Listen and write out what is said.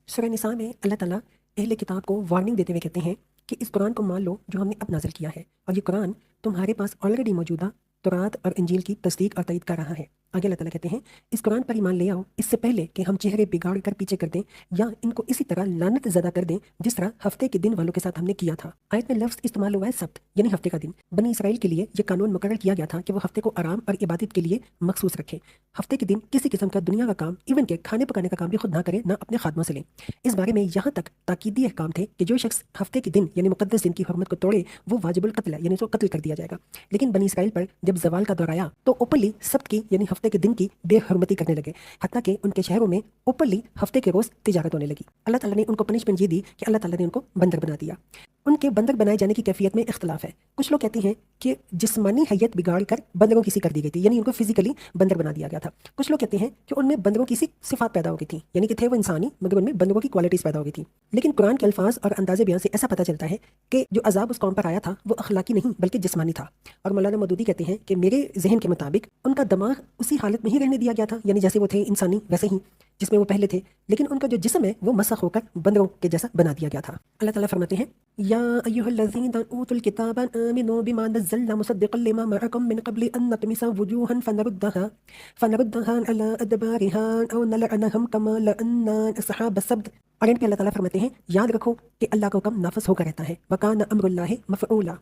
सूरह निसा में अल्लाह ताला अहले किताब को वार्निंग देते हुए कहते हैं कि इस कुरान को मान लो जो हमने अब नाज़िल किया है, और ये कुरान तुम्हारे पास ऑलरेडी मौजूदा तौरात और इंजील की तस्दीक और तईद कर रहा है। आगे अल्लाह ताला कहते हैं, इस कुरान पर ईमान ले आओ इससे पहले कि हम चेहरे बिगाड़ कर पीछे कर दें या इनको इसी तरह लानत ज़दा कर दें जिस तरह हफ्ते के दिन वालों के साथ हमने किया था। आयत में लफ्ज़ इस्तेमाल हुआ है सब्त, यानी हफ्ते का दिन। बनी इसराइल के लिए यह कानून मुकर्रर किया गया था कि वो हफ्ते को आराम और इबादत के लिए मखसूस रखें। हफ्ते के दिन किसी किस्म का दुनिया का काम, इवन के खाने पकाने का काम भी खुद ना करे, ना अपने खादमों से लें। इस बारे में यहाँ तक ताकीदी अहकाम थे कि जो शख्स हफ्ते के दिन यानी मुकद्दस दिन की हुर्मत को तोड़े वो वाजिबुल कत्ल है, यानी उसको कत्ल कर दिया जाएगा। लेकिन बनी इसराइल पर जब जवाल का दौर आया तो ओपनली सब्त की यानी हफ्ते के दिन की बेहरमती करने लगे, हत्ता कि उनके शहरों में ओपनली हफ्ते के रोज तिजारत होने लगी। अल्लाह ताला ने उनको पनिशमेंट ये दी कि अल्लाह ताला ने उनको बंदर बना दिया। उनके बंदर बनाए जाने की कैफियत में इख्तलाफ है। कुछ लोग कहते हैं कि जिस्मानी हैयत बिगाड़ कर बंदरों की सी कर दी गई थी, यानी उनको फिजिकली बंदर बना दिया गया था। कुछ लोग कहते हैं कि उनमें बंदरों की सी सिफात पैदा हो गई थी, यानी कि थे वो इंसानी मगर उनमें बंदरों की क्वालिटीज पैदा हो गई थी। लेकिन कुरान के अल्फाज और अंदाजे बयान से ऐसा पता चलता है कि जो अजाब उस कौम पर आया था वो अखलाकी नहीं बल्कि जिस्मानी था। और मौलाना मदूदी कहते हैं कि मेरे जहन के मुताबिक उनका दिमाग उसी हालत में ही रहने दिया गया था, यानी जैसे वो थे इंसानी वैसे ही जिसमें वो पहले थे, लेकिन उनका जो जिस्म है वो मसख होकर बंदरों के जैसा बना दिया गया था। अल्लाह ताला फरमाते हैं, या अय्युहल्लज़ीना ऊतुल किताब आमिनू बिमा नज़्ज़लना मुसद्दिक़न लिमा मअकुम मिन क़ब्लि अन नतमिसा वुजूहन फनरुद्दहा अला अदबारिहा औ नलअनहुम कमा लअन्ना अस्हाब सब्त। और इन पे अल्लाह ताला फरमाते हैं, याद रखो कि अल्लाह का हुक्म नाफिज़ होकर रहता है, वकाना अम्रुल्लाहि मफ़ऊला।